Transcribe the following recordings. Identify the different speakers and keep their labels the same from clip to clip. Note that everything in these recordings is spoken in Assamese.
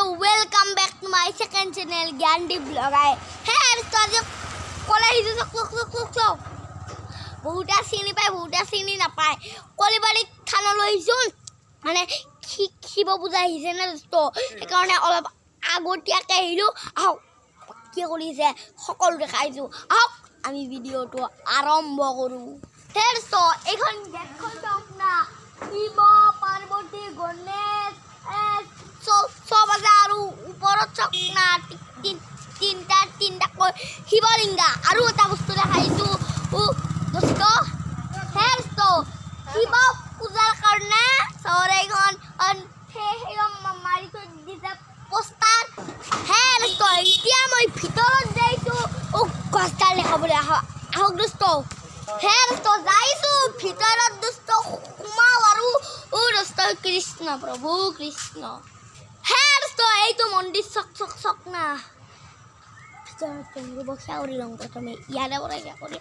Speaker 1: welcome back to my second channel Gandhi Vlog. Hey, आज कॉलेज हिजो चक बहुता চিনি পায় বহুতা চিনি নাপায় কলিবাড়ি থানা লৈছো মানে শিৱ পূজা আহিছে না দোস্ত সেইকাৰণে অলপ আগতীয়াকৈ আহিলোঁ আহক কি কৰিছে সকলো দেখাইছো আহক আমি ভিডিঅ'টো আৰম্ভ কৰোঁ হে দোস্ত এইখন গেটখন চাওক না শিৱ পাৰ্বতী গণেশ সব আছে আৰু ওপৰত চাওক না তিনটা শিৱলিংগা আৰু এটা বস্তু দেখাইছো দোস্ত হে দোস্ত শিৱ পূজাৰ কাৰণে চহৰখন মাৰি থৈ দিছে পোষ্টাৰ হে দোস্ত এতিয়া মই ভিতৰত যাইছো গছডাল দেখাবলৈ আহক দোস্ত হে দোস্ত যাইছো ভিতৰত দোস্ত সোমাও আৰু দোস্ত কৃষ্ণ প্ৰভু কৃষ্ণ হে দোস্ত এইটো মন্দিৰ চক না বসা কৰি লওঁ প্ৰথমে ইয়াতে পৰা কৰি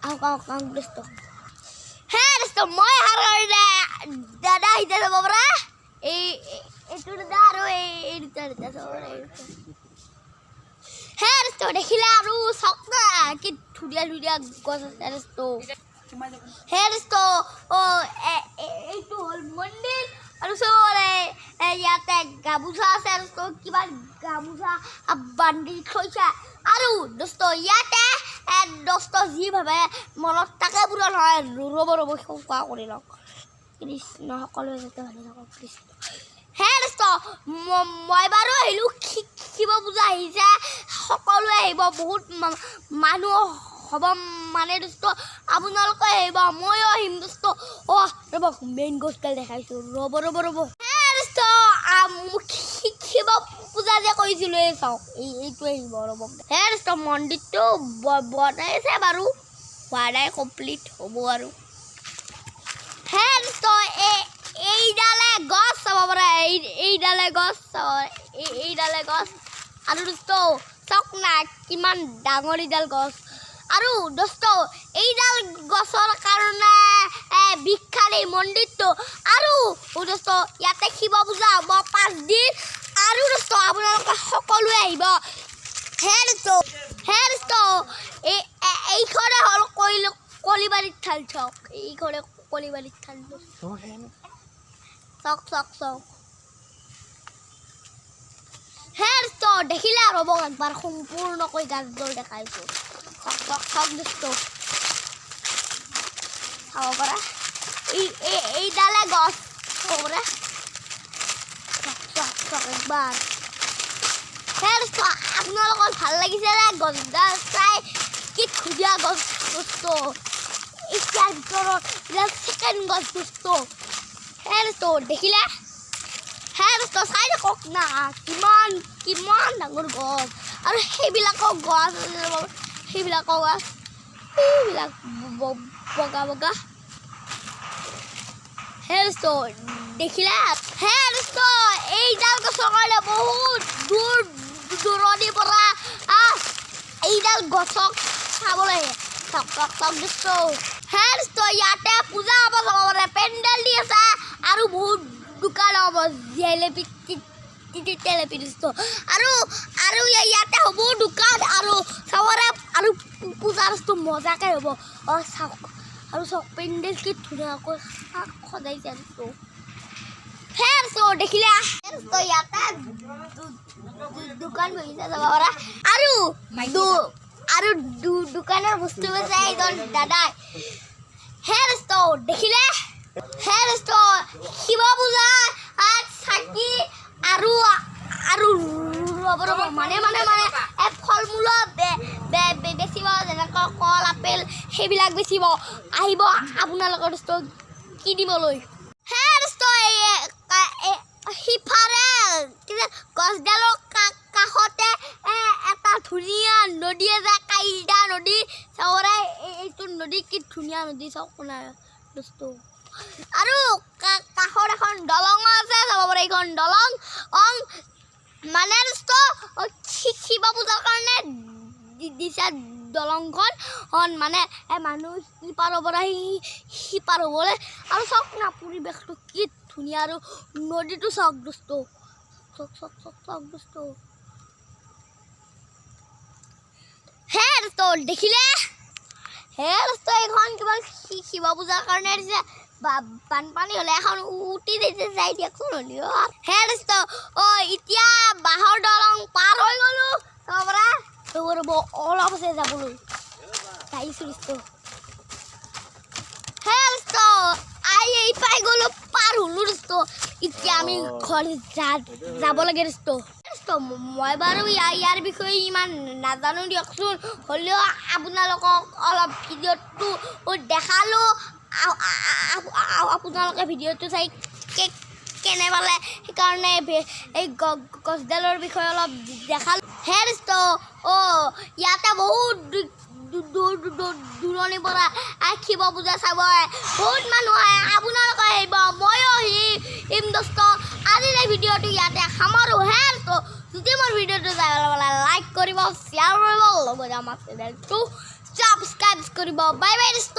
Speaker 1: আহক দোস্ত হে দোস্ত মই দাদা আহিছে যাব পৰা এইটো দাদা আৰু এই দুটা চাব হে দোস্ত দেখিলে আৰু চাওক না কি ধুনীয়া গছ আছে দোস্ত হে দোস্ত এইটো হ'ল মন্দিৰ আৰু চবৰে ইয়াতে গামোচা আছে দোস্ত কিবা গামোচা বান্ধি থৈছে আৰু দোস্ত ইয়াতে দোস্ত যি ভাবে মনত তাকে পূৰণ হয় ৰ'ব কোৱা কৰি লওক কৃষ্ণ সকলোৱে যাতে ভালে থাকক কৃষ্ণ হে দোস্ত মই বাৰু আহিলোঁ শিৱ পূজা আহিছে সকলোৱে আহিব বহুত মানুহ হ'ব মানে দোস্ত আপোনালোকে আহিব ময়ো আহিম দোস্ত ৰ'ব মেইন গছডাল দেখাইছোঁ ৰ'ব হে দোস্ত শিৱ পূজা যে কৰিছিলোঁ এই চাওক এইটো আহিব ৰ'ব হে দোস্ত মন্দিৰটো বনাইছে বাৰু হোৱাই কমপ্লিট হ'ব আৰু হে দোস্ত এইডালে গছ চাব পাৰে এইডালে গছ আৰু দোস্ত চাওক না কিমান ডাঙৰ এইডাল গছ আৰু দোস্ত এইডাল গছৰ কাৰণে বিখ্যাত এই মন্দিৰটো আৰু দোস্ত ইয়াতে শিৱ পূজা হ'ব 5 দিন আৰু দোস্ত আপোনালোকে সকলোৱে আহিব হে দোস্ত এইখনে হ'ল কলিবাৰীৰ থান চাওক এইখনে কলিবাৰীৰ থান চাওক হে দোস্ত দেখিলে ৰ'ব একবাৰ সম্পূৰ্ণকৈ গাছডাল দেখাইছোঁ চাওক দোস্ত চাব পৰা এইডালে গছ চাব পৰা চাওক একবাৰ হে দোস্ত আপোনালোকৰ ভাল লাগিছে নে গছডাল চাই কি ধুনীয়া গছ দোস্ত এতিয়াৰ ভিতৰত ছেকেণ্ড গছ দোস্ত হে দোস্ত দেখিলে হে দোস্ত চাই থাকক না কিমান ডাঙৰ গছ আৰু সেইবিলাক গছ বগা হে দোস্ত দেখিলে হে দোস্ত এইডাল গছৰ কাৰণে বহুত দূৰণিৰ পৰা এইডাল গছক চাবলৈ চাওক দোস্ত হে দোস্ত ইয়াতে পূজা হ'ব চাব পাৰে পেণ্ডেল দি আছে আৰু বহুত দোকান হ'ব জেলেপি দোস্ত আৰু ইয়াতে হ'ব দোকান আৰু চাবৰে আৰু পূজা দোস্ত মজাকৈ হ'ব চাওক পেণ্ডেল কি ধুনীয়াকৈ সজাইছে দোস্ত হে দোস্ত দেখিলে ইয়াতে দোকান বহিছে যাব পৰা আৰু দোকানৰ বস্তু আছে এইজন দাদাই হে দোস্ত দেখিলে হে দোস্ত শিৱ পূজা চাকি আৰু ৰ'ব মানে ফল মূলৰ বেচিব যেনেকৈ কল আপেল সেইবিলাক বেচিব আহিব আপোনালোকৰ দোস্ত কিনিবলৈ হে দোস্ত সিফালে গছডালৰ কাষতে এটা ধুনীয়া নদী আছে কাইজা নদী চাবৰে এইটো নদী কি ধুনীয়া নদী চাওক না দোস্ত আৰু কাষত এখন দলং আছে চাব পাৰে এইখন দলং মানে দোস্ত শিৱ পূজাৰ কাৰণে দিছে দলংখন মানে মানুহ সিপাৰৰ পৰা সিপাৰ হ'বলৈ আৰু চাওক না পৰিৱেশটো কি ধুনীয়া আৰু নদীটো চাওক দোস্ত দোস্ত হে দোস্ত দেখিলে হে দোস্ত এখন কিবা শিৱ পূজাৰ কাৰণে দিছে বানপানী হ'লে এখন উটি দিছে যাই দিয়কচোন হ'লেও হে দোস্ত এতিয়া বাঁহৰ দলং পাৰ হৈ গ'লো তাৰপৰা অলপ আছে যাবলৈ চাইছোঁ দোস্ত হে দোস্ত এই পাই গ'লো পাৰ হ'লো দোস্ত এতিয়া আমি ঘৰ যাব লাগে দোস্ত মই বাৰু ইয়াৰ বিষয়ে ইমান নাজানো দিয়কচোন হ'লেও আপোনালোকক অলপ ভিডিঅ'টো দেখালোঁ আপোনালোকে ভিডিঅ'টো চাই কেনে পালে সেইকাৰণে এই গছডালৰ বিষয়ে অলপ দেখালোঁ হে দোস্ত ইয়াতে বহুত দূৰণিৰ পৰা শিৱ পূজা চাব বহুত মানুহ আহে আপোনালোকে আহিব ময়ো আহিম দোস্ত আজিৰ এই ভিডিঅ'টো ইয়াতে সামৰোঁ হে দোস্ত যদি মোৰ ভিডিঅ'টো চাই ভাল পালে লাইক কৰিব শ্বেয়াৰ কৰিব লগতে আমাৰ চেনেলটো ছাবস্ক্ৰাইব কৰিব বাই বাই দোস্ত